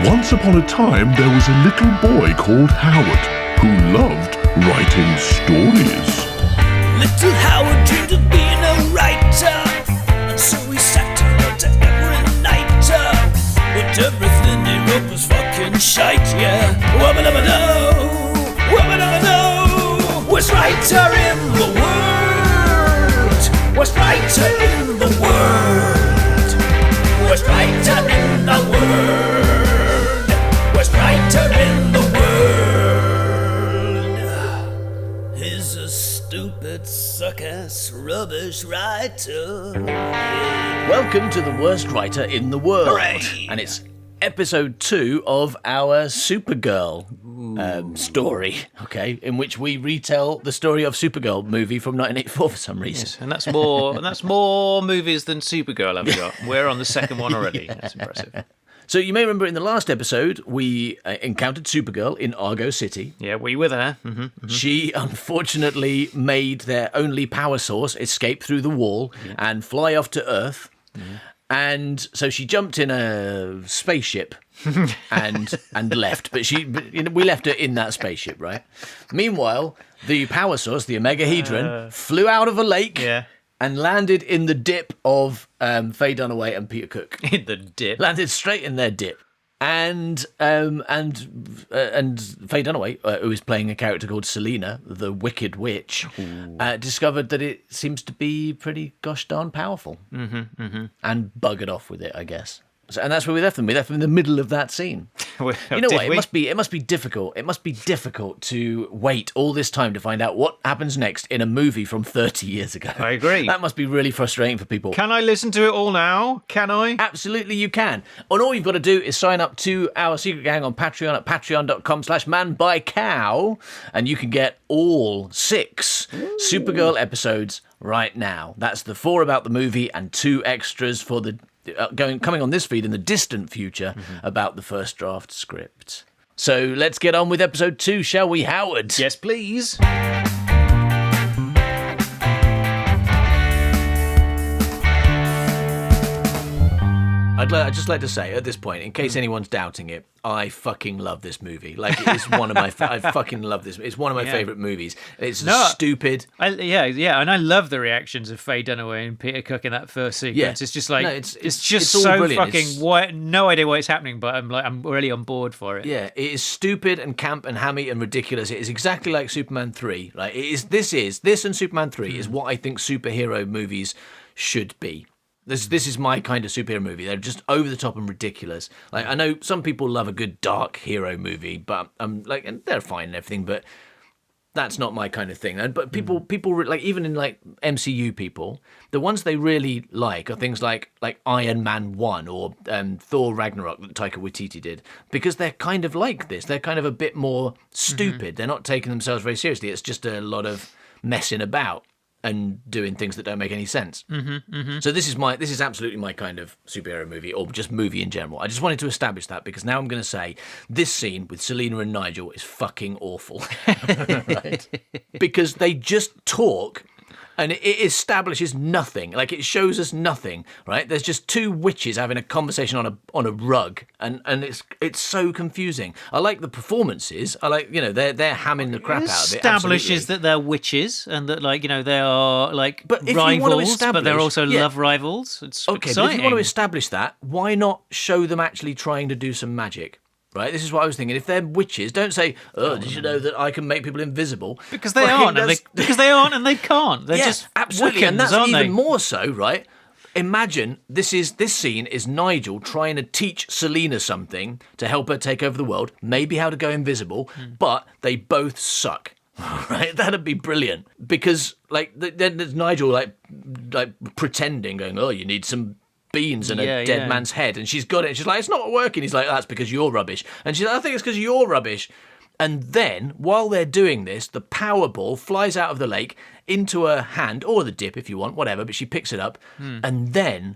Once upon a time, there was a little boy called Howard who loved writing stories. Little Howard dreamed of being a writer, and so he sat and wrote every night. But everything he wrote was fucking shite, yeah. Wubba-dubba-doo, wubba-dubba-doo. Worst writer in the world, worst writer in the world, worst writer in the world, worst writer in the world. He's a stupid, suck-ass, rubbish writer. Welcome to the worst writer in the world. Hooray! And it's episode 2 of our Supergirl story, okay, in which we retell the story of Supergirl movie from 1984 for some reason. Yes, and that's more movies than Supergirl I've got. We're on the second one already. That's impressive. So you may remember in the last episode, we encountered Supergirl in Argo City. Yeah, we were there. Mm-hmm. She unfortunately made their only power source escape through the wall and fly off to Earth. And so she jumped in a spaceship and left. But we left her in that spaceship, right? Meanwhile, the power source, the Omegahedron, flew out of a lake and landed in the dip of Faye Dunaway and Peter Cook. In the dip. Landed straight in their dip. And Faye Dunaway, who is playing a character called Selena, the Wicked Witch, discovered that it seems to be pretty gosh darn powerful, and buggered off with it, I guess. So, and that's where we left them. We left them in the middle of that scene. You know what? It must be difficult. It must be difficult to wait all this time to find out what happens next in a movie from 30 years ago. I agree. That must be really frustrating for people. Can I listen to it all now? Can I? Absolutely, you can. And all you've got to do is sign up to our secret gang on Patreon at patreon.com/manbycow, and you can get all 6 Supergirl episodes right now. That's the 4 about the movie and 2 extras for the coming on this feed in the distant future about the first draft script. So let's get on with episode 2, shall we, Howard? Yes, please. I'd just like to say at this point, in case anyone's doubting it, I fucking love this movie. Like, it's one of my, I fucking love this. It's one of my favourite movies. It's stupid. And I love the reactions of Faye Dunaway and Peter Cook in that first sequence. Yeah. It's just like, it's just all so brilliant. fucking, no idea why it's happening, but I'm really on board for it. Yeah, it is stupid and camp and hammy and ridiculous. It is exactly like Superman 3. Like, this and Superman 3 is what I think superhero movies should be. This is my kind of superhero movie. They're just over the top and ridiculous. Like, I know some people love a good dark hero movie, but and they're fine and everything, but that's not my kind of thing. But people like, even in like MCU people, the ones they really like are things like Iron Man 1 or Thor Ragnarok that Taika Waititi did, because they're kind of like this. They're kind of a bit more stupid. They're not taking themselves very seriously. It's just a lot of messing about and doing things that don't make any sense. So this is absolutely my kind of superhero movie, or just movie in general. I just wanted to establish that, because now I'm going to say this scene with Selena and Nigel is fucking awful. Right? Because they just talk and it establishes nothing. Like, it shows us nothing, right? There's just 2 witches having a conversation on a rug, and it's so confusing. I like the performances. I like, they're hamming the crap out of it. Establishes that they're witches and that, like, they are like but if rivals, but they're also love rivals. It's okay, exciting. but if you want to establish that, why not show them actually trying to do some magic? Right, this is what I was thinking. If they're witches, don't say, did you know that I can make people invisible? Because they aren't, and they can't. They're just absolutely, Wiccans, and that's aren't even they? more so, right? Imagine this scene is Nigel trying to teach Selena something to help her take over the world, maybe how to go invisible, but they both suck. Right, that'd be brilliant, because like then there's Nigel like pretending, going, you need some beans and a dead man's head, and she's got it, and she's like, it's not working. He's like, that's because you're rubbish, and she's like, I think it's because you're rubbish. And then while they're doing this, the Powerball flies out of the lake into her hand, or the dip if you want, whatever, but she picks it up, and then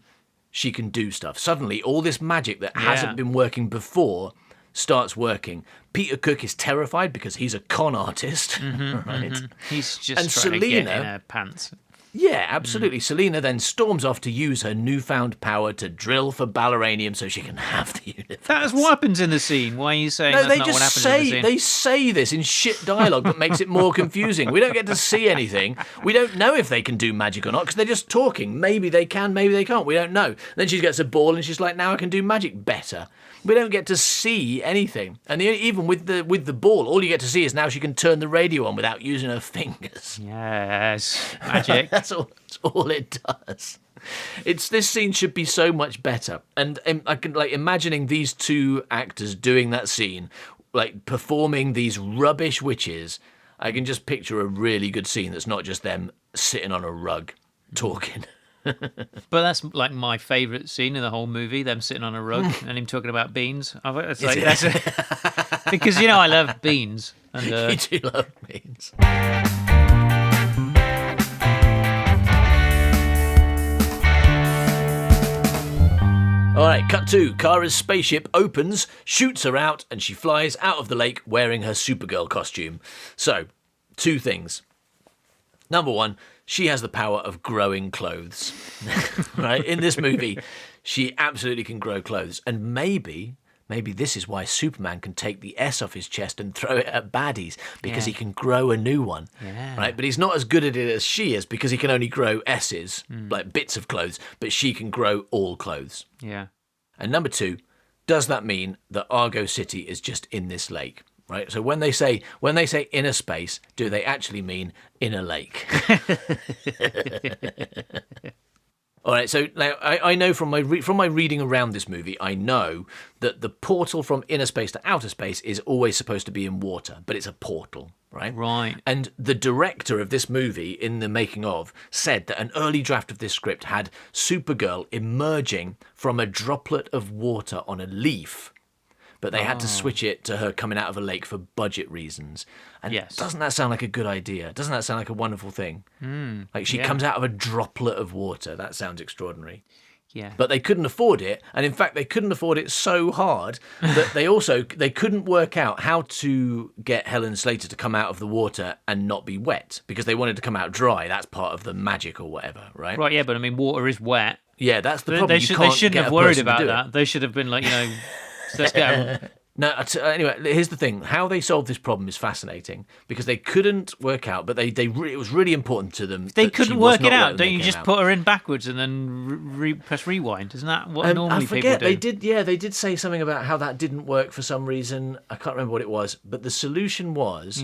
she can do stuff. Suddenly all this magic that hasn't been working before starts working. Peter Cook is terrified because he's a con artist, right? He's just trying to get in her pants. Yeah, absolutely. Selena then storms off to use her newfound power to drill for balleranium so she can have the universe. That's what happens in the scene. Why are you saying No, that's they not just what happens say in the scene? they say this in shit dialogue that makes it more confusing. We don't get to see anything. We don't know if they can do magic or not because they're just talking. Maybe they can, maybe they can't. We don't know. Then she gets a ball and she's like, "Now I can do magic better." We don't get to see anything. And even with the ball, all you get to see is now she can turn the radio on without using her fingers. Yes, magic. That's all it does. This scene should be so much better. And I can imagining these two actors doing that scene, like performing these rubbish witches. I can just picture a really good scene that's not just them sitting on a rug talking. But that's like my favourite scene in the whole movie, them sitting on a rug and him talking about beans. It's like, because, I love beans. And, You do love beans. All right, cut to Kara's spaceship opens, shoots her out, and she flies out of the lake wearing her Supergirl costume. So, two things. Number one, she has the power of growing clothes. Right? In this movie, she absolutely can grow clothes. And maybe this is why Superman can take the S off his chest and throw it at baddies, because he can grow a new one. Yeah. Right? But he's not as good at it as she is because he can only grow S's, like bits of clothes, but she can grow all clothes. Yeah. And number two, does that mean that Argo City is just in this lake? Right. So when they say inner space, do they actually mean inner lake? All right. So now I know from my reading around this movie, I know that the portal from inner space to outer space is always supposed to be in water, but it's a portal. Right. Right. And the director of this movie, in the making of, said that an early draft of this script had Supergirl emerging from a droplet of water on a leaf. But they had to switch it to her coming out of a lake for budget reasons. And Yes. doesn't that sound like a good idea? Doesn't that sound like a wonderful thing? Like she comes out of a droplet of water. That sounds extraordinary. Yeah. But they couldn't afford it. And in fact, they couldn't afford it so hard that they couldn't work out how to get Helen Slater to come out of the water and not be wet, because they wanted to come out dry. That's part of the magic or whatever, right? Right, yeah, but I mean, water is wet. Yeah, that's the problem. They You can't shouldn't get have a worried person to about do it. that. They should have been like, let's get No, anyway, here's the thing. How they solved this problem is fascinating because they couldn't work out, but it was really important to them. They that couldn't she was work not it wet out. when Don't they you came just out. put her in backwards and then press rewind? Isn't that what normally I forget. people do? They did. Yeah, they did say something about how that didn't work for some reason. I can't remember what it was, but the solution was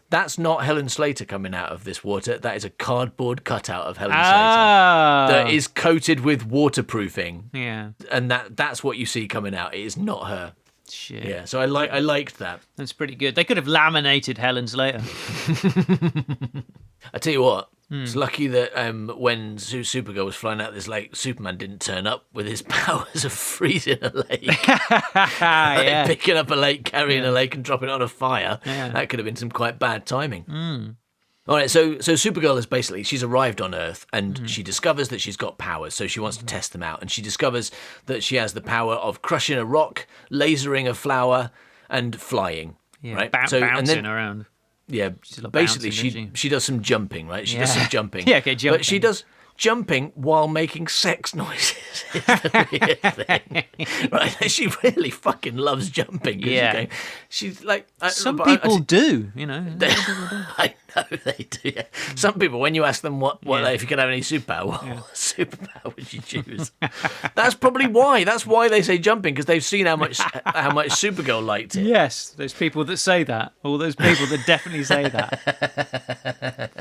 that's not Helen Slater coming out of this water. That is a cardboard cutout of Helen Slater that is coated with waterproofing. Yeah. And that's what you see coming out. It is not her. Shit. Yeah, so I liked that. That's pretty good. They could have laminated Helen's later. I tell you what, it's lucky that when Supergirl was flying out this lake, Superman didn't turn up with his powers of freezing a lake. Yeah. Picking up a lake, carrying a lake and dropping it on a fire. Yeah. That could have been some quite bad timing. All right, so Supergirl is she's arrived on Earth and she discovers that she's got powers, so she wants to test them out. And she discovers that she has the power of crushing a rock, lasering a flower, and flying. Yeah, right? bouncing around. Yeah, like basically bouncing, she does some jumping, right? She does some jumping. Yeah, okay, jumping. But she does jumping while making sex noises. Is the weird thing. Right? She really fucking loves jumping. Yeah. She's like... Some people do, I know they do, yeah. Some people, when you ask them if you could have any superpower, what superpower would you choose? That's probably why. That's why they say jumping, because they've seen how much Supergirl liked it. Yes, those people that say that. All those people that definitely say that.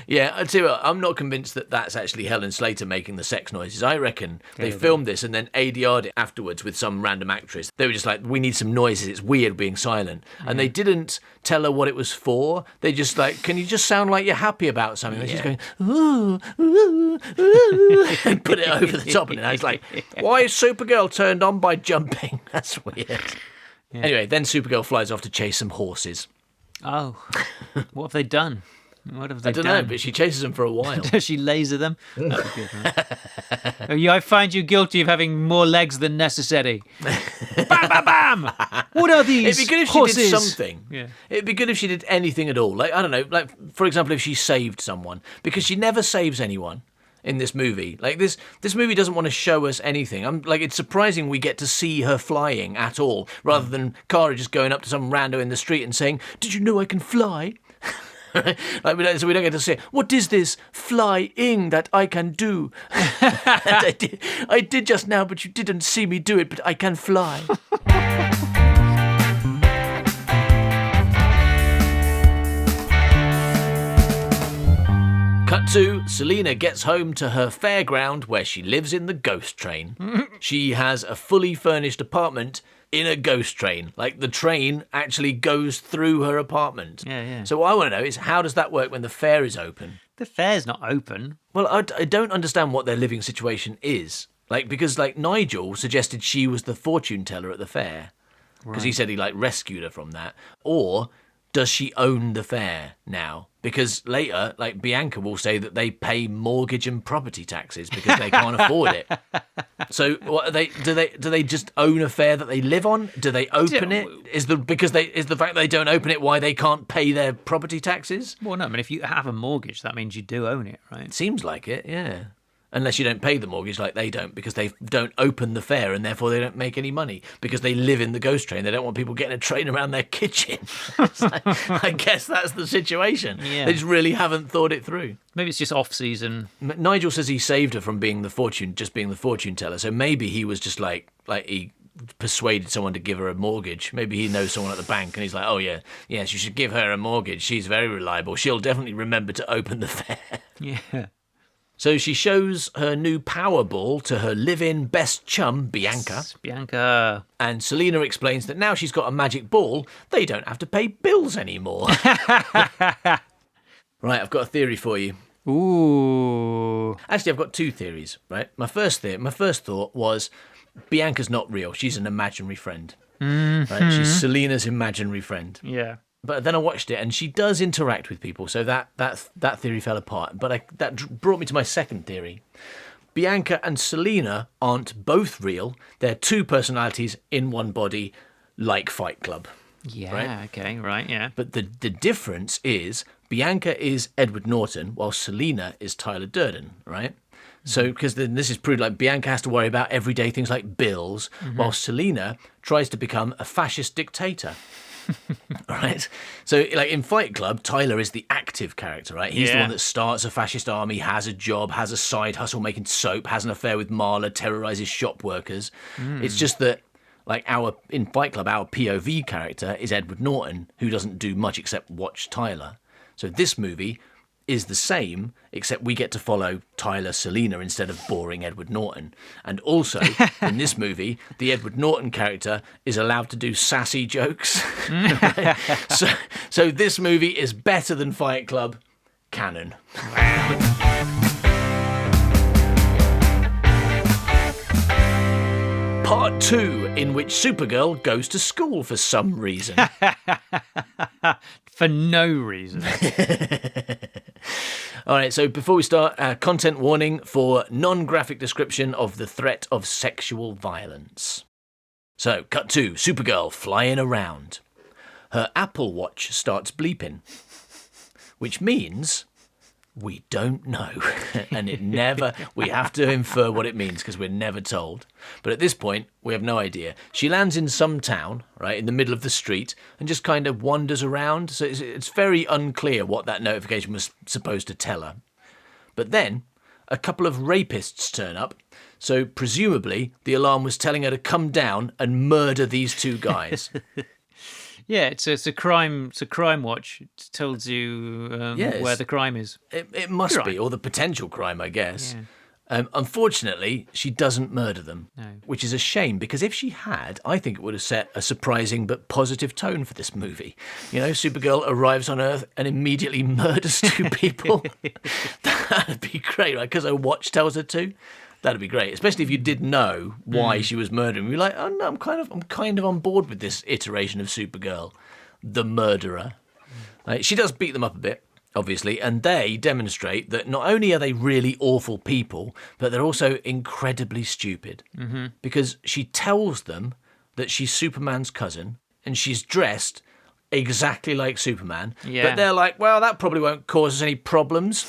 Yeah, I'd say I'm not convinced that that's actually Helen Slater making the sex noises. I reckon they filmed this and then ADR'd it afterwards with some random actress. They were just like, we need some noises. It's weird being silent. And they didn't tell her what it was for. They just can you just sound like you're happy about something? They're just going, ooh, ooh, ooh, and put it over the top. And I was like, why is Supergirl turned on by jumping? That's weird. Yeah. Anyway, then Supergirl flies off to chase some horses. Oh, what have they done? What have they I don't done? know, but she chases them for a while. Does she laser them? That'd be good, right? Oh, yeah, I find you guilty of having more legs than necessary. Bam, bam, bam! What are these It'd be good if horses? she did something. Yeah. It'd be good if she did anything at all. Like, I don't know, like, for example, if she saved someone. Because she never saves anyone in this movie. Like, this movie doesn't want to show us anything. It's surprising we get to see her flying at all, rather than Kara just going up to some rando in the street and saying, "Did you know I can fly?" So we don't get to say, "What is this flying that I can do?" I did just now, but you didn't see me do it, but I can fly. Cut to, Selena gets home to her fairground where she lives in the ghost train. She has a fully furnished apartment in a ghost train. Like, the train actually goes through her apartment. Yeah. So what I want to know is, how does that work when the fair is open? The fair's not open. Well, I don't understand what their living situation is. Like, because, like, Nigel suggested she was the fortune teller at the fair. Because he said he, like, rescued her from that. Or does she own the fair now? Because later, like, Bianca will say that they pay mortgage and property taxes because they can't afford it. So what are they? Do they just own a fair that they live on? Do they open it? Is the fact they don't open it why they can't pay their property taxes? Well, no, I mean, if you have a mortgage, that means you do own it, right? It seems like it, yeah. Unless you don't pay the mortgage like they don't, because they don't open the fair and therefore they don't make any money because they live in the ghost train. They don't want people getting a train around their kitchen. I guess that's the situation. Yeah. They just really haven't thought it through. Maybe it's just off-season. Nigel says he saved her from being the fortune teller. So maybe he was just like he persuaded someone to give her a mortgage. Maybe he knows someone at the bank and he's like, "Oh yeah, yes, you should give her a mortgage. She's very reliable. She'll definitely remember to open the fair." Yeah. So she shows her new Powerball to her live-in best chum, Bianca. Bianca. And Selena explains that now she's got a magic ball, they don't have to pay bills anymore. Right, I've got a theory for you. Ooh. Actually, I've got two theories, right? My first thought was Bianca's not real. She's an imaginary friend. Mm-hmm. Right? She's Selena's imaginary friend. Yeah. But then I watched it, and she does interact with people, so that theory fell apart. But that brought me to my second theory. Bianca and Selena aren't both real. They're two personalities in one body, like Fight Club. Yeah, right? okay, right, yeah. But the difference is Bianca is Edward Norton, while Selena is Tyler Durden, right? So, because then this is proved, like, Bianca has to worry about everyday things like bills, while Selena tries to become a fascist dictator. Right, so like in Fight Club, Tyler is the active character, right? He's the one that starts a fascist army, has a job, has a side hustle making soap, has an affair with Marla, terrorizes shop workers. It's just that, like, in Fight Club, our POV character is Edward Norton, who doesn't do much except watch Tyler. So this movie is the same, except we get to follow Tyler Selena instead of boring Edward Norton. And also, in this movie, the Edward Norton character is allowed to do sassy jokes. Right? So this movie is better than Fight Club. Canon. Part 2, in which Supergirl goes to school for some reason. For no reason. All right, so before we start, content warning for non-graphic description of the threat of sexual violence. So, cut to Supergirl flying around. Her Apple Watch starts bleeping, which means we don't know. And we have to infer what it means because we're never told. But at this point, we have no idea. She lands in some town, right, in the middle of the street, and just kind of wanders around. So it's very unclear what that notification was supposed to tell her. But then, a couple of rapists turn up. So presumably, the alarm was telling her to come down and murder these two guys. Yeah, it's a crime watch. It tells you where the crime is. It must be, or the potential crime, I guess. Yeah. Unfortunately, she doesn't murder them, which is a shame, because if she had, I think it would have set a surprising but positive tone for this movie. You know, Supergirl arrives on Earth and immediately murders two people. That'd be great, right? Because her watch tells her to. That'd be great, especially if you did know why she was murdering. You're like, oh no, I'm kind of on board with this iteration of Supergirl, the murderer. She does beat them up a bit, obviously, and they demonstrate that not only are they really awful people, but they're also incredibly stupid. Mm-hmm. Because she tells them that she's Superman's cousin, and she's dressed exactly like Superman. Yeah. But they're like, well, that probably won't cause us any problems.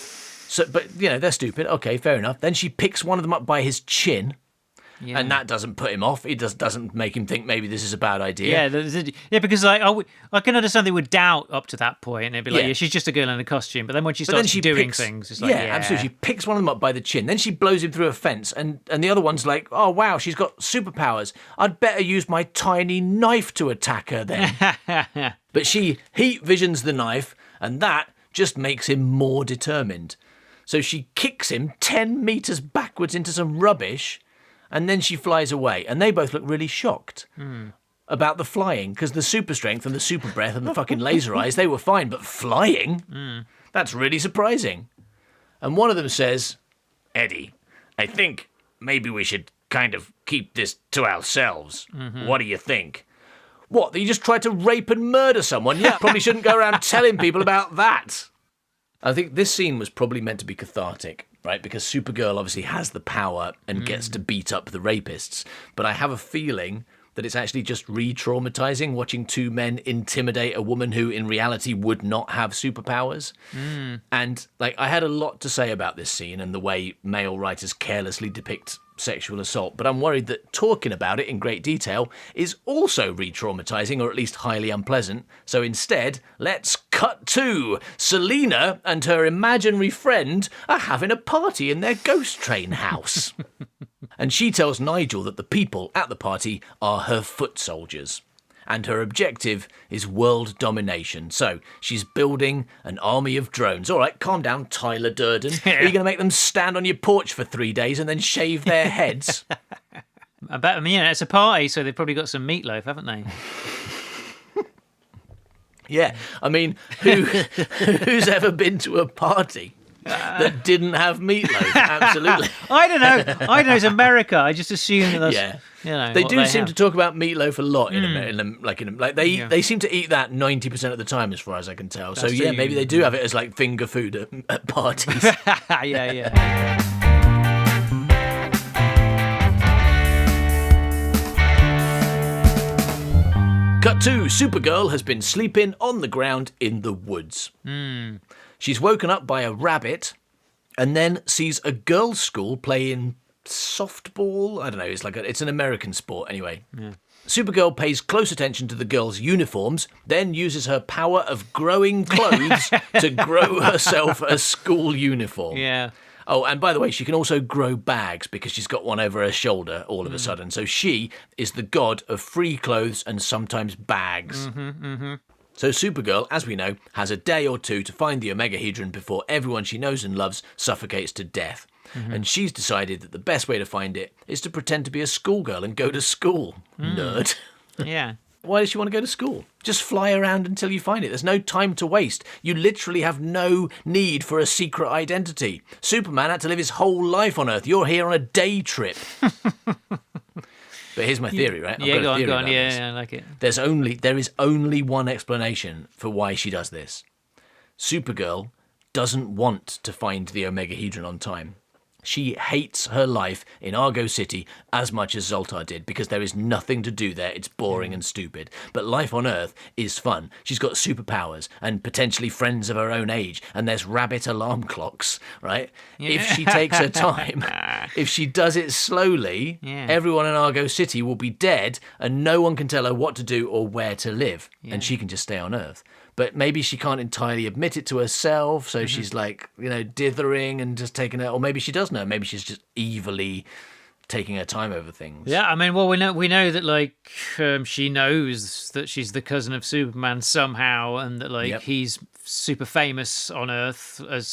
So, but, they're stupid. Okay, fair enough. Then she picks one of them up by his chin. Yeah. And that doesn't put him off. It doesn't make him think maybe this is a bad idea. Yeah, because I can understand they would doubt up to that point. And they'd be like, yeah, she's just a girl in a costume. But then when she starts doing things, it's like, absolutely. She picks one of them up by the chin. Then she blows him through a fence. And the other one's like, oh, wow, she's got superpowers. I'd better use my tiny knife to attack her then. But she heat visions the knife, and that just makes him more determined. So she kicks him 10 meters backwards into some rubbish, and then she flies away. And they both look really shocked about the flying, because the super strength and the super breath and the fucking laser eyes, they were fine. But flying? That's really surprising. And one of them says, Eddie, I think maybe we should kind of keep this to ourselves. Mm-hmm. What do you think? What, that you just tried to rape and murder someone? Yeah, probably shouldn't go around telling people about that. I think this scene was probably meant to be cathartic, right? Because Supergirl obviously has the power and gets to beat up the rapists. But I have a feeling that it's actually just re-traumatizing watching two men intimidate a woman who in reality would not have superpowers. And I had a lot to say about this scene and the way male writers carelessly depict sexual assault, but I'm worried that talking about it in great detail is also re-traumatizing, or at least highly unpleasant. So instead, let's cut to Selina and her imaginary friend are having a party in their ghost train house. And she tells Nigel that the people at the party are her foot soldiers. And her objective is world domination. So she's building an army of drones. All right, calm down, Tyler Durden. Are you going to make them stand on your porch for 3 days and then shave their heads? It's a party, so they've probably got some meatloaf, haven't they? Yeah, I mean, who's ever been to a party that didn't have meatloaf? Absolutely. I don't know. It's America. I just assume that that's... Yeah. They do seem to talk about meatloaf a lot in America. They seem to eat that 90% of the time, as far as I can tell. That's true. Maybe they do have it as finger food at parties. Yeah. Cut 2. Supergirl has been sleeping on the ground in the woods. She's woken up by a rabbit, and then sees a girls' school playing softball. I don't know. It's an American sport anyway. Yeah. Supergirl pays close attention to the girls' uniforms, then uses her power of growing clothes to grow herself a school uniform. Yeah. Oh, and by the way, she can also grow bags because she's got one over her shoulder all of a sudden. So she is the god of free clothes and sometimes bags. So Supergirl, as we know, has a day or two to find the Omegahedron before everyone she knows and loves suffocates to death. And she's decided that the best way to find it is to pretend to be a schoolgirl and go to school. Nerd. Yeah. Why does she want to go to school? Just fly around until you find it. There's no time to waste. You literally have no need for a secret identity. Superman had to live his whole life on Earth. You're here on a day trip. But here's my theory, right? Go on. Yeah, I like it. There is only one explanation for why she does this. Supergirl doesn't want to find the Omegahedron on time. She hates her life in Argo City as much as Zoltar did because there is nothing to do there. It's boring and stupid. But life on Earth is fun. She's got superpowers and potentially friends of her own age. And there's rabbit alarm clocks, right? Yeah. If she takes her time, if she does it slowly, everyone in Argo City will be dead and no one can tell her what to do or where to live. Yeah. And she can just stay on Earth. But maybe she can't entirely admit it to herself, so she's dithering and just taking it. Or maybe she does know. Maybe she's just evilly taking her time over things. Yeah, I mean, well, we know that she knows that she's the cousin of Superman somehow, and that he's super famous on Earth as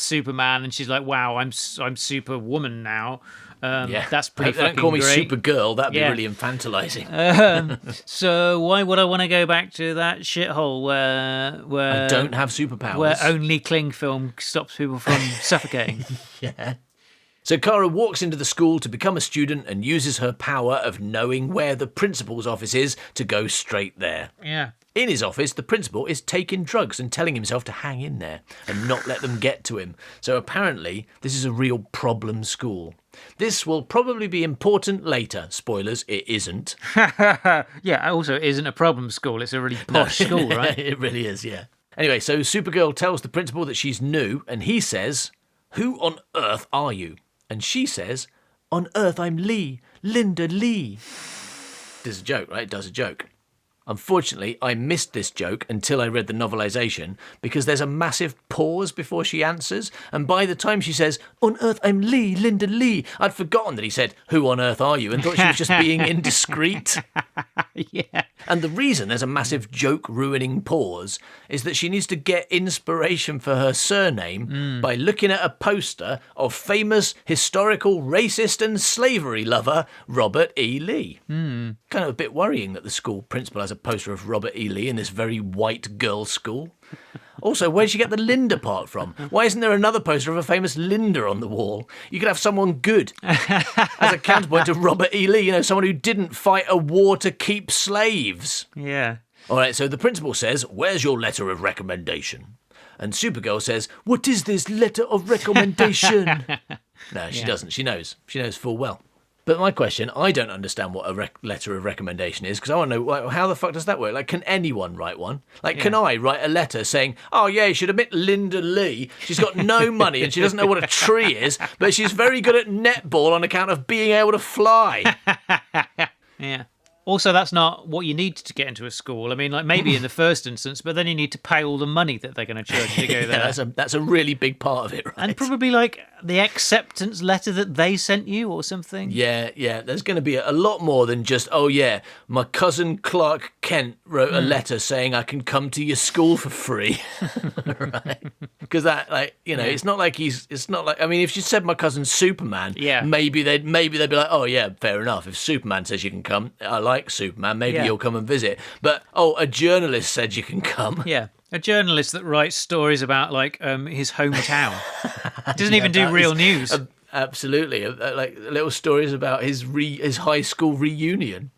Superman, and she's like, wow, I'm Superwoman now. That's pretty fucking Don't call me great. Supergirl. That'd be really infantilizing. So why would I want to go back to that shithole where I don't have superpowers, where only cling film stops people from suffocating? Yeah. So Kara walks into the school to become a student and uses her power of knowing where the principal's office is to go straight there. Yeah. In his office, the principal is taking drugs and telling himself to hang in there and not let them get to him. So apparently, this is a real problem school. This will probably be important later. Spoilers, it isn't. Yeah, also, it isn't a problem school. It's a really posh school, right? It really is, yeah. Anyway, so Supergirl tells the principal that she's new, and he says, "Who on earth are you?" And she says, "On earth, I'm Lee, Linda Lee." Does a joke, right? It does a joke. Unfortunately, I missed this joke until I read the novelisation because there's a massive pause before she answers, and by the time she says, "On earth, I'm Lee, Linda Lee," I'd forgotten that he said, "Who on earth are you?" and thought she was just being indiscreet. Yeah. And the reason there's a massive joke-ruining pause is that she needs to get inspiration for her surname by looking at a poster of famous historical racist and slavery lover Robert E. Lee. Kind of a bit worrying that the school principal has a poster of Robert E. Lee in this very white girls' school. Also, where'd she get the Linda part from? Why isn't there another poster of a famous Linda on the wall? You could have someone good as a counterpoint to Robert E. Lee, someone who didn't fight a war to keep slaves. Yeah. All right, so the principal says, "Where's your letter of recommendation?" And Supergirl says, "What is this letter of recommendation?" No, she doesn't. She knows. She knows full well. But my question, I don't understand what a letter of recommendation is, because I want to know, how the fuck does that work? Like, can anyone write one? Like, can I write a letter saying, "Oh, yeah, you should admit Linda Lee. She's got no money and she doesn't know what a tree is, but she's very good at netball on account of being able to fly." Yeah. Also, that's not what you need to get into a school. I mean, like maybe in the first instance, but then you need to pay all the money that they're going to charge you to go there. That's a really big part of it, right? And probably like the acceptance letter that they sent you or something. Yeah. There's going to be a lot more than just, "Oh, yeah, my cousin Clark Kent wrote a letter saying I can come to your school for free." Right? Because that, it's not like I mean, if she said my cousin Superman, maybe they'd be like, "Oh, yeah, fair enough. If Superman says you can come, I like Superman, maybe you'll come and visit." But, a journalist said you can come. Yeah. A journalist that writes stories about his hometown. Doesn't even do real news. Absolutely. Like little stories about his high school reunion.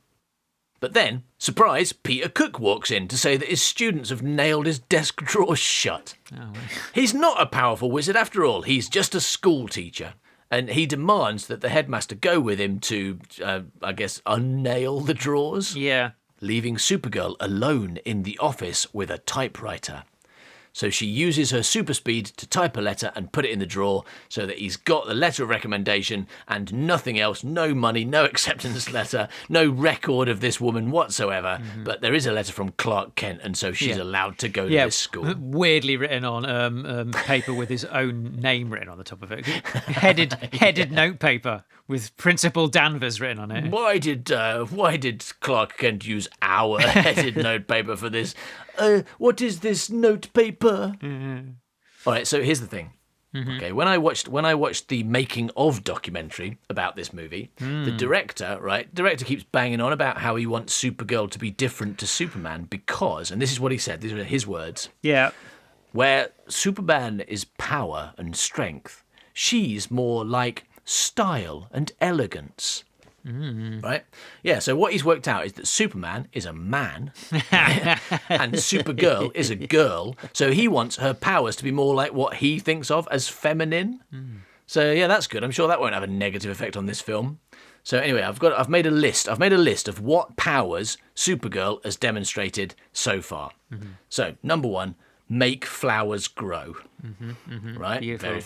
But then, surprise, Peter Cook walks in to say that his students have nailed his desk drawers shut. Oh, he's not a powerful wizard after all. He's just a school teacher. And he demands that the headmaster go with him to, unnail the drawers. Yeah. Leaving Supergirl alone in the office with a typewriter. So she uses her super speed to type a letter and put it in the drawer so that he's got the letter of recommendation and nothing else, no money, no acceptance letter, no record of this woman whatsoever. But there is a letter from Clark Kent, and so she's allowed to go to this school. Weirdly written on paper with his own name written on the top of it. Headed notepaper with Principal Danvers written on it. Why did Clark Kent use our headed notepaper for this? What is this notepaper? All right, so here's the thing. Okay, when I watched the making of documentary about this movie, the director keeps banging on about how he wants Supergirl to be different to Superman because, and this is what he said, these are his words. Yeah. Where Superman is power and strength, she's more like style and elegance. Right? Yeah, so what he's worked out is that Superman is a man and Supergirl is a girl, so he wants her powers to be more like what he thinks of as feminine. So yeah, that's good. I'm sure that won't have a negative effect on this film. So anyway, I've made a list of what powers Supergirl has demonstrated so far. So, number 1, make flowers grow. Right? Beautiful. Very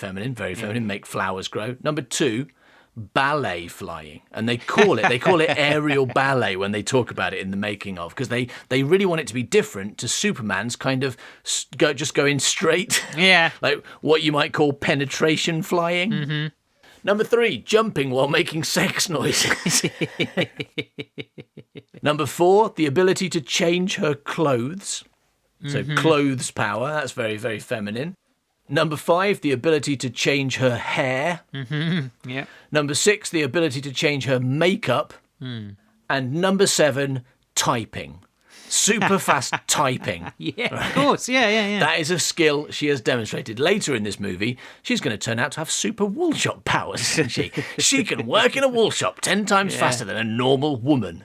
feminine, make flowers grow. Number 2, ballet flying, and they call it aerial ballet when they talk about it in the making of, because they really want it to be different to Superman's kind of just going straight, like what you might call penetration flying. Number 3, jumping while making sex noises. Number 4, the ability to change her clothes, so clothes power, that's very, very feminine. Number 5, the ability to change her hair. Yeah. Number 6, the ability to change her makeup. And number 7, typing. super fast typing. Yeah, of course. Yeah. That is a skill she has demonstrated. Later in this movie, she's going to turn out to have super wool shop powers, isn't she? She can work in a wool shop 10 times faster than a normal woman.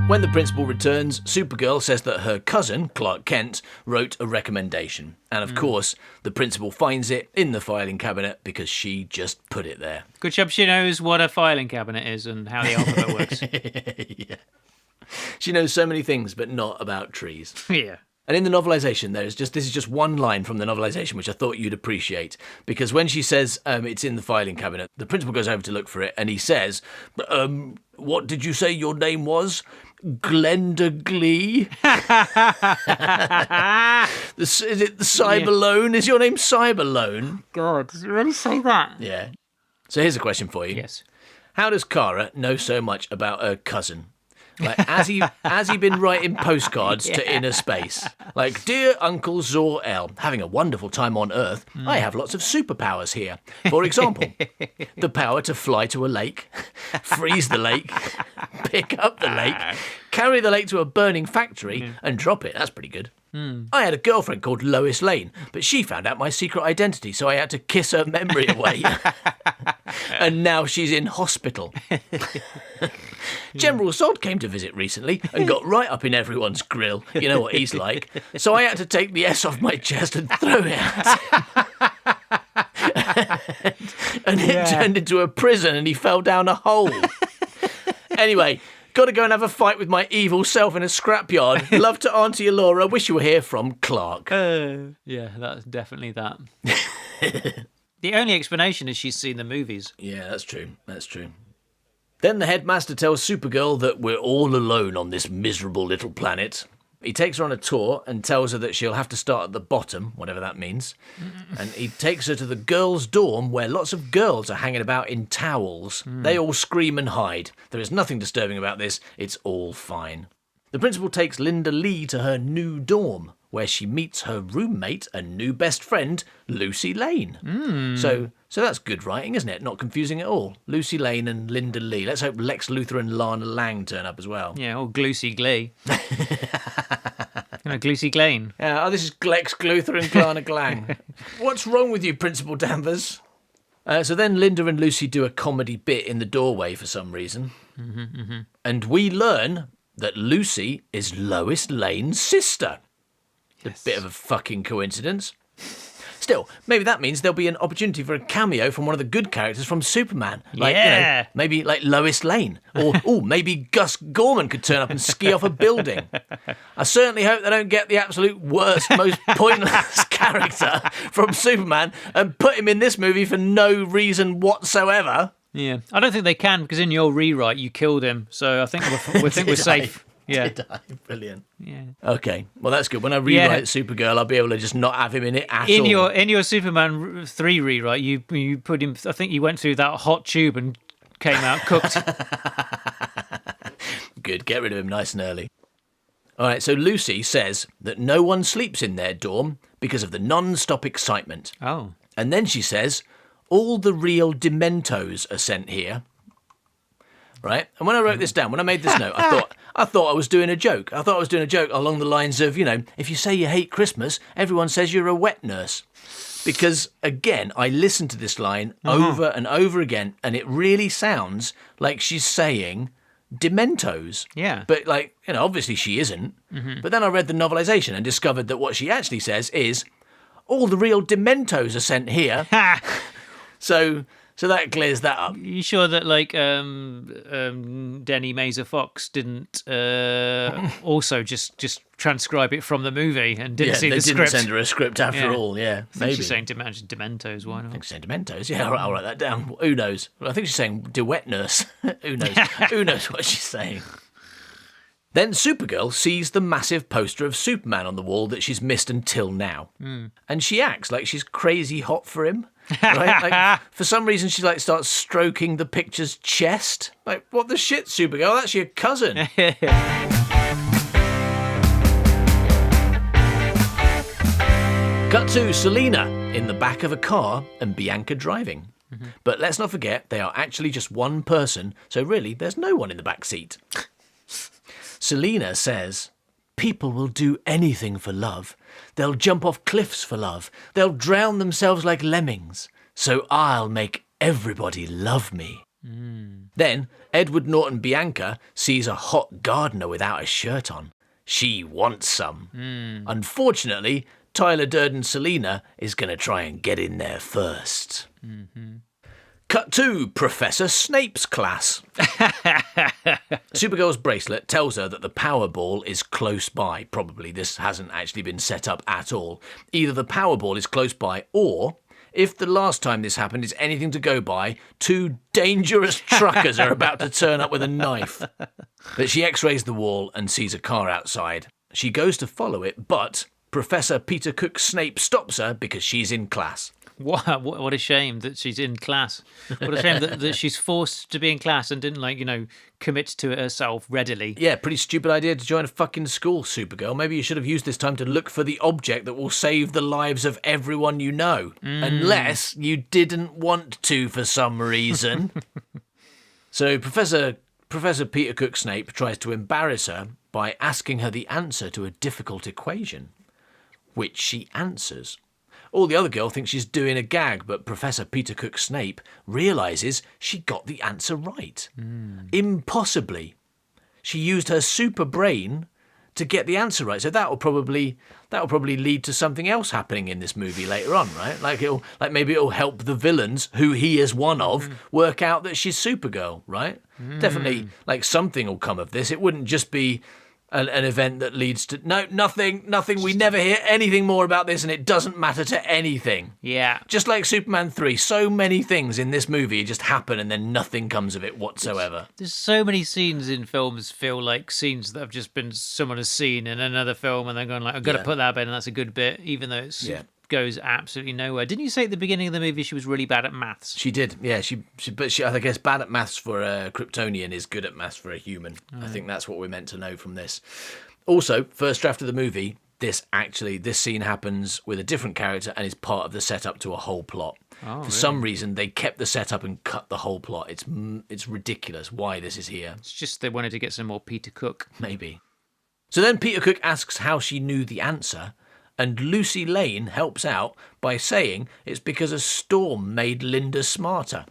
When the principal returns, Supergirl says that her cousin, Clark Kent, wrote a recommendation. And of course, the principal finds it in the filing cabinet because she just put it there. Good job she knows what a filing cabinet is and how the alphabet works. Yeah. She knows so many things, but not about trees. Yeah. And in the novelisation, this is just one line from the novelisation which I thought you'd appreciate. Because when she says it's in the filing cabinet, the principal goes over to look for it and he says, what did you say your name was? Glenda Glee? Is it the Cyberlone? Is your name Cyberlone? God, does it really say that? Yeah. So here's a question for you. Yes. How does Kara know so much about her cousin? Like, has he been writing postcards to inner space? Like, dear Uncle Zor-El, having a wonderful time on Earth, I have lots of superpowers here. For example, the power to fly to a lake, freeze the lake, pick up the lake, carry the lake to a burning factory and drop it. That's pretty good. I had a girlfriend called Lois Lane, but she found out my secret identity, so I had to kiss her memory away. And now she's in hospital. General Zod came to visit recently and got right up in everyone's grill. You know what he's like. So I had to take the S off my chest and throw it at him. And it turned into a prison and he fell down a hole. Anyway, got to go and have a fight with my evil self in a scrapyard. Love to Auntie Laura. Wish you were here from Clark. Yeah, that's definitely that. The only explanation is she's seen the movies. Yeah, that's true. That's true. Then the headmaster tells Supergirl that we're all alone on this miserable little planet. He takes her on a tour and tells her that she'll have to start at the bottom, whatever that means. And he takes her to the girls' dorm where lots of girls are hanging about in towels. They all scream and hide. There is nothing disturbing about this. It's all fine. The principal takes Linda Lee to her new dorm, where she meets her roommate and new best friend, Lucy Lane. So that's good writing, isn't it? Not confusing at all. Lucy Lane and Linda Lee. Let's hope Lex Luthor and Lana Lang turn up as well. Yeah, or Gloosy Glee. Gloosy Glane. Yeah, this is Lex Luthor and Lana Lang. What's wrong with you, Principal Danvers? So then Linda and Lucy do a comedy bit in the doorway for some reason. And we learn that Lucy is Lois Lane's sister. Yes. A bit of a fucking coincidence. Still, maybe that means there'll be an opportunity for a cameo from one of the good characters from Superman. Like, maybe like Lois Lane. Or maybe Gus Gorman could turn up and ski off a building. I certainly hope they don't get the absolute worst, most pointless character from Superman and put him in this movie for no reason whatsoever. Yeah, I don't think they can, because in your rewrite you killed him, so I think we're safe. Yeah. Did I? Brilliant. Yeah. Okay. Well, that's good. When I rewrite Supergirl, I'll be able to just not have him in it at all. In your Superman 3 rewrite, you put him. I think you went through that hot tube and came out cooked. Good. Get rid of him nice and early. All right. So Lucy says that no one sleeps in their dorm because of the non-stop excitement. Oh. And then she says all the real Dementos are sent here. Right? And when I wrote this down, when I made this note, I thought I was doing a joke. I thought I was doing a joke along the lines of, if you say you hate Christmas, everyone says you're a wet nurse. Because, again, I listened to this line over and over again, and it really sounds like she's saying Dementos. Yeah. But, obviously she isn't. But then I read the novelisation and discovered that what she actually says is, all the real Dementos are sent here. So that clears that up. You sure that Denny Mazer Fox didn't also just transcribe it from the movie and didn't see the script? They didn't send her a script after all. Yeah, I think she's saying Dementos. Why not? I think she's saying Dementos. Yeah, I'll write that down. Who knows? I think she's saying DeWet Nurse. Who knows? Who knows what she's saying? Then Supergirl sees the massive poster of Superman on the wall that she's missed until now. And she acts like she's crazy hot for him. Right? For some reason, she starts stroking the picture's chest. What the shit, Supergirl? That's your cousin. Cut to Selena in the back of a car and Bianca driving. But let's not forget, they are actually just one person, so really, there's no one in the back seat. Selena says, "People will do anything for love. They'll jump off cliffs for love. They'll drown themselves like lemmings. So I'll make everybody love me." Then, Edward Norton Bianca sees a hot gardener without a shirt on. She wants some. Unfortunately, Tyler Durden's Selena is going to try and get in there first. Cut to Professor Snape's class. Supergirl's bracelet tells her that the Powerball is close by. Probably this hasn't actually been set up at all. Either the Powerball is close by, or, if the last time this happened is anything to go by, 2 dangerous truckers are about to turn up with a knife. But she x-rays the wall and sees a car outside. She goes to follow it, but Professor Peter Cook Snape stops her because she's in class. What a shame that she's in class. What a shame that she's forced to be in class and didn't, commit to it herself readily. Yeah, pretty stupid idea to join a fucking school, Supergirl. Maybe you should have used this time to look for the object that will save the lives of everyone you know. Unless you didn't want to for some reason. So Professor Peter Cook Snape tries to embarrass her by asking her the answer to a difficult equation, which she answers. All the other girl thinks she's doing a gag, but Professor Peter Cook Snape realises she got the answer right. Impossibly. She used her super brain to get the answer right. So that will probably lead to something else happening in this movie later on, right? Maybe it'll help the villains, who he is one of, work out that she's Supergirl, right? Definitely, something will come of this. It wouldn't just be an event that leads to nothing. We never hear anything more about this, and it doesn't matter to anything. Yeah. Just like Superman 3, so many things in this movie just happen and then nothing comes of it whatsoever. There's so many scenes in films feel like scenes that have just been someone has seen in another film, and they're going I've got to put that bit, and that's a good bit, even though it goes absolutely nowhere. Didn't you say at the beginning of the movie she was really bad at maths? She did, yeah. But I guess bad at maths for a Kryptonian is good at maths for a human. I think that's what we're meant to know from this. Also, first draft of the movie, this scene happens with a different character and is part of the setup to a whole plot. For some reason, they kept the setup and cut the whole plot. It's ridiculous why this is here. It's just they wanted to get some more Peter Cook. Maybe. So then Peter Cook asks how she knew the answer, and Lucy Lane helps out by saying it's because a storm made Linda smarter.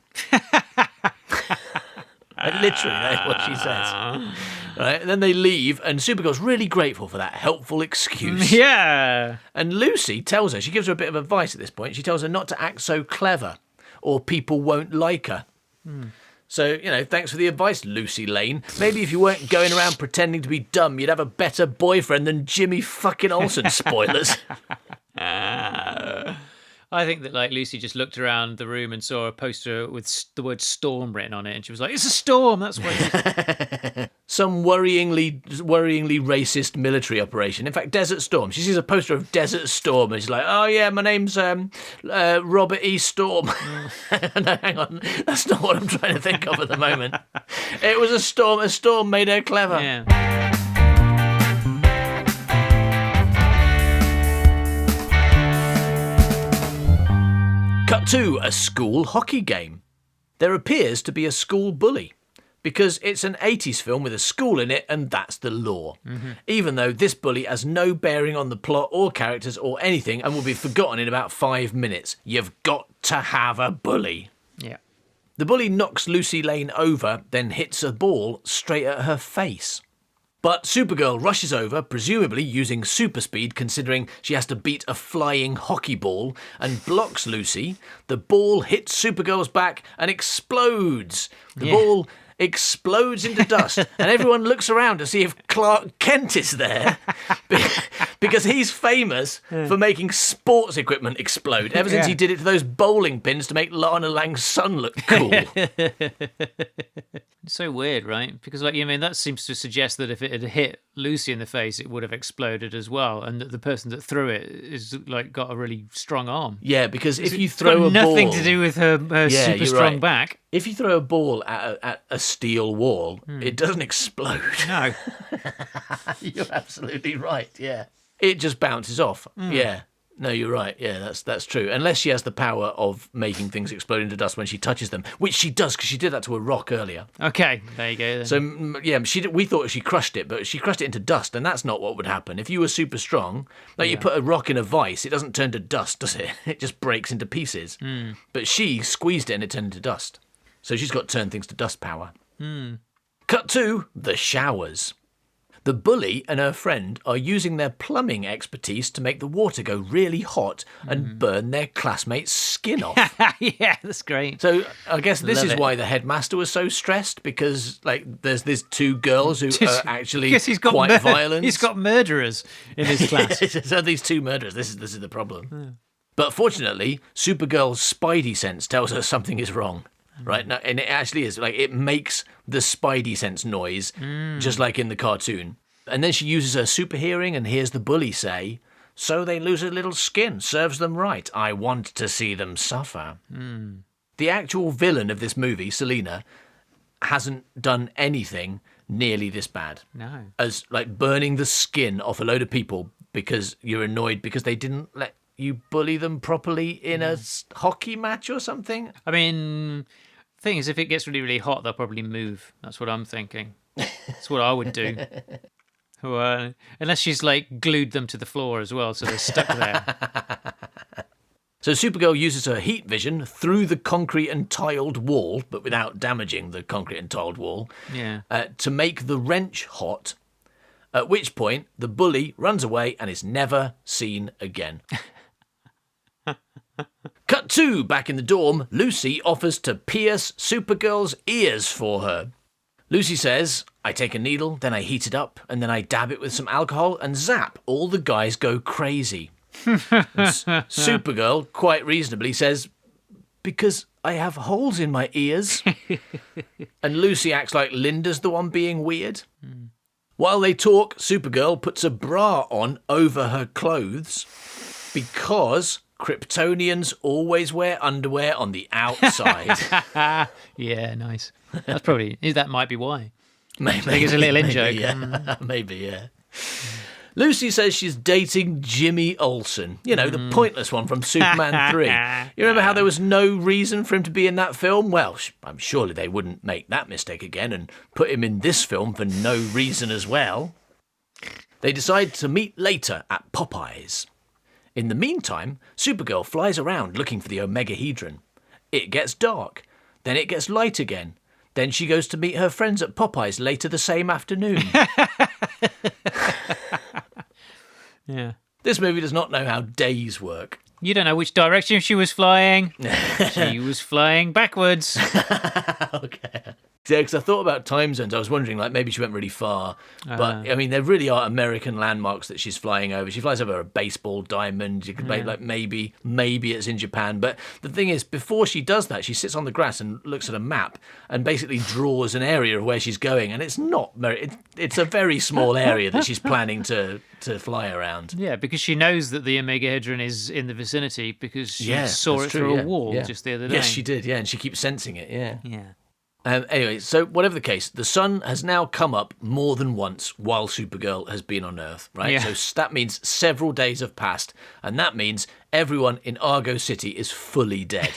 Literally, that's what she says. Right? And then they leave, and Supergirl's really grateful for that helpful excuse. Yeah. And Lucy tells her, she gives her a bit of advice at this point. She tells her not to act so clever, or people won't like her. So, thanks for the advice, Lucy Lane. Maybe if you weren't going around pretending to be dumb, you'd have a better boyfriend than Jimmy fucking Olsen. Spoilers. I think that Lucy just looked around the room and saw a poster with the word storm written on it, and she was like, "It's a storm." That's what. Some worryingly racist military operation. In fact, Desert Storm. She sees a poster of Desert Storm, and she's like, "Oh yeah, my name's Robert E. Storm." No, hang on, that's not what I'm trying to think of at the moment. It was a storm. A storm made her clever. Yeah. Cut to a school hockey game. There appears to be a school bully, because it's an 80s film with a school in it, and that's the law. Even though this bully has no bearing on the plot or characters or anything and will be forgotten in about 5 minutes. You've got to have a bully. Yeah. The bully knocks Lucy Lane over, then hits a ball straight at her face. But Supergirl rushes over, presumably using super speed considering she has to beat a flying hockey ball, and blocks Lucy. The ball hits Supergirl's back and explodes. The ball explodes into dust, and everyone looks around to see if Clark Kent is there, because he's famous for making sports equipment explode, ever since he did it to those bowling pins to make Lana Lang's son look cool. It's so weird, right? Because, that seems to suggest that if it had hit Lucy in the face, it would have exploded as well, and that the person that threw it is got a really strong arm. Yeah, because if you throw a ball, nothing to do with her super strong back. If you throw a ball at a steel wall, it doesn't explode. No. You're absolutely right. Yeah, it just bounces off. Yeah. No, you're right. Yeah, that's true. Unless she has the power of making things explode into dust when she touches them, which she does because she did that to a rock earlier. Okay, there you go then. So yeah, we thought she crushed it, but she crushed it into dust, and that's not what would happen if you were super strong. Like you put a rock in a vice, it doesn't turn to dust, does it? It just breaks into pieces. But she squeezed it and it turned into dust. So she's got turn things to dust power. Cut to the showers. The bully and her friend are using their plumbing expertise to make the water go really hot and burn their classmates' skin off. Yeah, that's great. So I guess this Love is it. why the headmaster was so stressed, because like there's these two girls who are actually Because quite violent. He's got murderers in his class. So these two murderers, this is the problem. But fortunately, Supergirl's spidey sense tells her something is wrong. Right now, and it actually is like it makes the spidey sense noise, just like in the cartoon. And then she uses her super hearing and hears the bully say, "So they lose a little skin, serves them right. I want to see them suffer." The actual villain of this movie, Selena, hasn't done anything nearly this bad. No. As like burning the skin off a load of people because you're annoyed because they didn't let you bully them properly in a hockey match or something. I mean, the thing is, if it gets really, really hot, they'll probably move. That's what I'm thinking. That's what I would do. Unless she's like glued them to the floor as well, so they're stuck there. So Supergirl uses her heat vision through the concrete and tiled wall, but without damaging the concrete and tiled wall, to make the wrench hot, at which point the bully runs away and is never seen again. Cut 2, back in the dorm, Lucy offers to pierce Supergirl's ears for her. Lucy says, "I take a needle, then I heat it up, and then I dab it with some alcohol, and zap, all the guys go crazy." Supergirl, quite reasonably, says, "Because I have holes in my ears." And Lucy acts like Linda's the one being weird. While they talk, Supergirl puts a bra on over her clothes because Kryptonians always wear underwear on the outside. Yeah, nice. That's probably, that might be why. Maybe, I think it's a little in-joke. Yeah. Maybe, yeah. Lucy says she's dating Jimmy Olsen. You know, the pointless one from Superman 3. You remember how there was no reason for him to be in that film? Well, I'm surely they wouldn't make that mistake again and put him in this film for no reason as well. They decide to meet later at Popeye's. In the meantime, Supergirl flies around looking for the Omegahedron. It gets dark. Then it gets light again. Then she goes to meet her friends at Popeye's later the same afternoon. Yeah. This movie does not know how days work. You don't know which direction she was flying. She was flying backwards. Okay. Yeah, because I thought about time zones. I was wondering, like, maybe she went really far. But, I mean, there really are American landmarks that she's flying over. She flies over a baseball diamond. You could make, like, maybe it's in Japan. But the thing is, before she does that, she sits on the grass and looks at a map and basically draws an area of where she's going. And it's not very... It's a very small area that she's planning to fly around. Yeah, because she knows that the Omegahedron is in the vicinity because she saw it through a wall just the other day. Yes, she did, yeah, and she keeps sensing it, yeah. Yeah. Anyway, so whatever the case, the sun has now come up more than once while Supergirl has been on Earth, right? Yeah. So that means several days have passed, and that means everyone in Argo City is fully dead.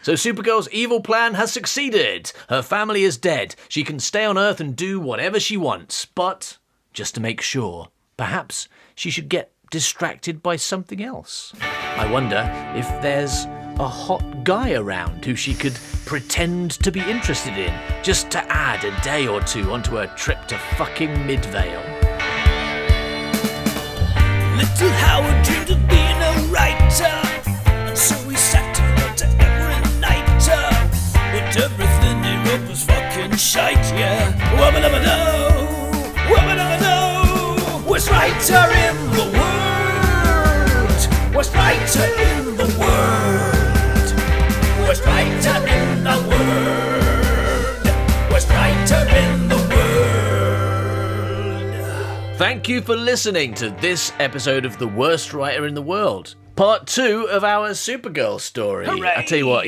So Supergirl's evil plan has succeeded. Her family is dead. She can stay on Earth and do whatever she wants, but just to make sure, perhaps she should get distracted by something else. I wonder if there's a hot guy around who she could pretend to be interested in, just to add a day or two onto her trip to fucking Midvale. Little Howard dreamed of being a writer, and so he sat down to every night. But everything he wrote was fucking shite, yeah. Wubba-dubba-doo, wubba-dubba-doo. Worst writer in the world, worst writer in the world. Worst writer in the world. Worst writer in the world. Thank you for listening to this episode of The Worst Writer in the World, part 2 of our Supergirl story. Hooray! I tell you what,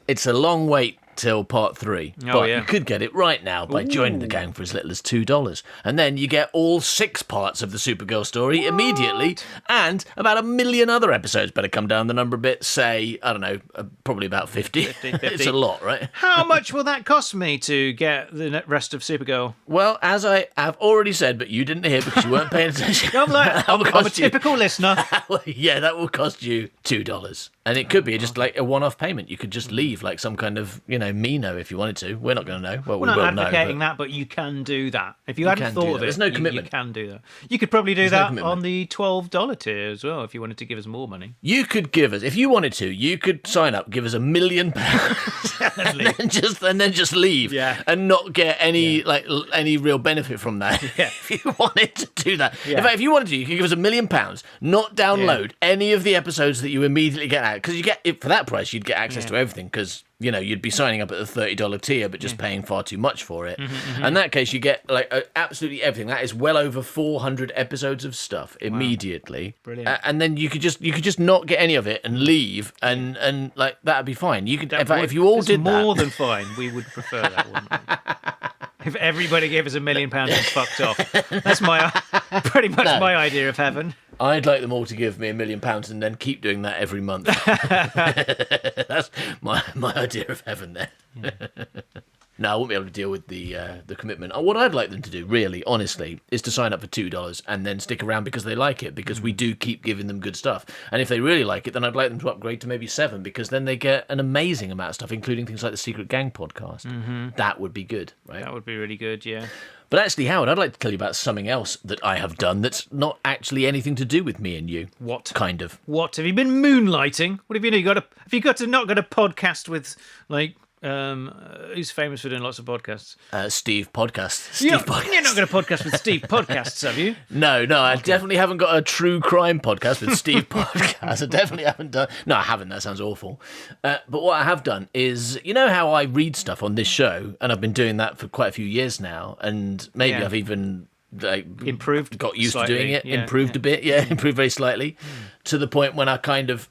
it's a long wait till part 3. Oh, But yeah. you could get it right now by joining the gang for as little as $2. And then you get all 6 parts of the Supergirl story immediately, and about 1 million other episodes. Better come down the number a bit, say, I don't know, probably about 50. 50. It's a lot, right? How much will that cost me to get the rest of Supergirl? Well, as I have already said, but you didn't hear because you weren't paying attention. I'm a typical listener. Yeah, that will cost you $2. And it could be just like a one-off payment. You could just leave like some kind of, Mino if you wanted to. We're not going to know. Well, We're we not will know. advocating that, but you can do that. If you hadn't can do thought that. of it, There's no commitment. You can do that. You could probably do no that commitment. on the $12 tier as well if you wanted to give us more money. You could give us, if you wanted to, you could sign up, give us £1 million, and then just leave, and not get any any real benefit from that. Yeah. If you wanted to do that, Yeah. in fact, if you wanted to, you could give us £1 million, not download any of the episodes that you immediately get out, because you get for that price, you'd get access to everything, because you'd be signing up at the $30 tier, but just paying far too much for it. And in that case, you get absolutely everything. That is well over 400 episodes of stuff immediately. Brilliant. And then you could just not get any of it and leave, and that'd be fine. You could, if you all did more that, than fine. We would prefer that, wouldn't we? If everybody gave us £1 million and fucked off, that's pretty much my idea of heaven. I'd like them all to give me £1 million and then keep doing that every month. That's my idea of heaven there. No, I won't be able to deal with the commitment. What I'd like them to do, really, honestly, is to sign up for $2 and then stick around because they like it, because we do keep giving them good stuff. And if they really like it, then I'd like them to upgrade to maybe $7, because then they get an amazing amount of stuff, including things like the Secret Gang podcast. That would be good, right? That would be really good, yeah. But actually, Howard, I'd like to tell you about something else that I have done that's not actually anything to do with me and you. What? Kind of. What? Have you been moonlighting? What have you done? Have you not got a podcast with, who's famous for doing lots of podcasts? Steve Podcast. You're not going to podcast with Steve Podcasts, have you? No, I definitely haven't got a true crime podcast with Steve Podcast. I definitely haven't done. No, I haven't. That sounds awful. But what I have done is, how I read stuff on this show, and I've been doing that for quite a few years now, and maybe I've even improved, got used slightly. to doing it, Yeah, improved a bit, improved very slightly, to the point when I kind of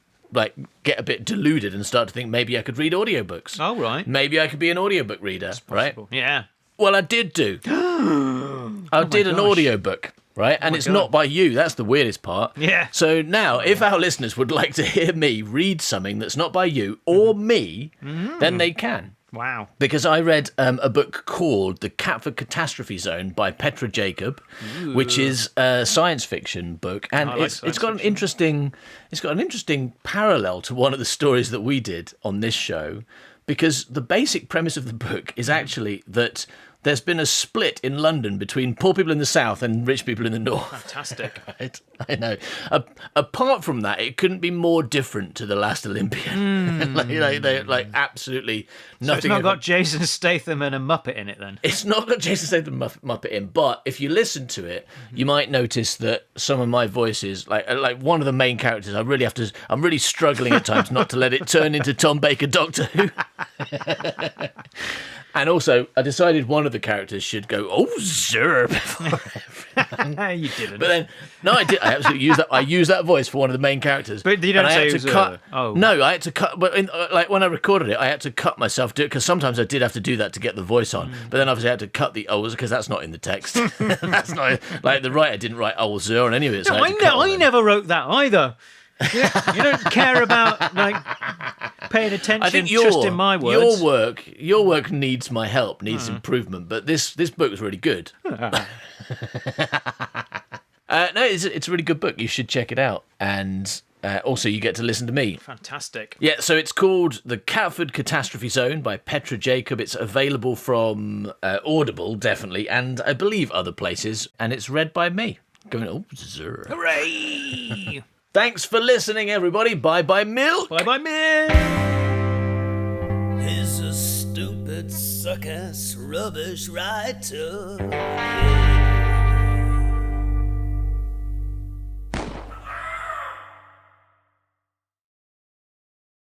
get a bit deluded and start to think maybe I could read audiobooks. Oh, right. Maybe I could be an audiobook reader, right? Yeah. Well, I did do. I did an audiobook, right? And it's not by you. That's the weirdest part. Yeah. So now, if our listeners would like to hear me read something that's not by you or me, then they can. Wow. Because I read a book called The Catford Catastrophe Zone by Petra Jacob, which is a science fiction book, and it's got an interesting parallel to one of the stories that we did on this show, because the basic premise of the book is actually that there's been a split in London between poor people in the south and rich people in the north. Fantastic. Right? I know. Apart from that, it couldn't be more different to The Last Olympian. like absolutely nothing. So it's not got Jason Statham and a Muppet in it, then? It's not got Jason Statham Muppet in, but if you listen to it, you might notice that some of my voices, like one of the main characters, I'm really struggling at times not to let it turn into Tom Baker Doctor Who. And also, I decided one of the characters should go, "Oh, sir," before everyone. You didn't. But then, no, I did. I absolutely used that. I used that voice for one of the main characters. But you don't and say I had it was to cut. oh. No, I had to cut. But when I recorded it, I had to cut myself do it, because sometimes I did have to do that to get the voice on. But then obviously I had to cut the "ohs" because that's not in the text. That's not like the writer didn't write "oh, sir" on any of it. So No, I never wrote that either. You don't care about paying attention. I think just in my words. Your work needs my help, needs improvement. But this book is really good. No, it's a really good book. You should check it out, and also you get to listen to me. Fantastic. Yeah, so it's called The Catford Catastrophe Zone by Petra Jacob. It's available from Audible, definitely, and I believe other places, and it's read by me. Going, oh, sir. Hooray! Thanks for listening, everybody. Bye-bye, milk. Bye-bye, milk. He's a stupid, suck-ass, rubbish writer. Yeah.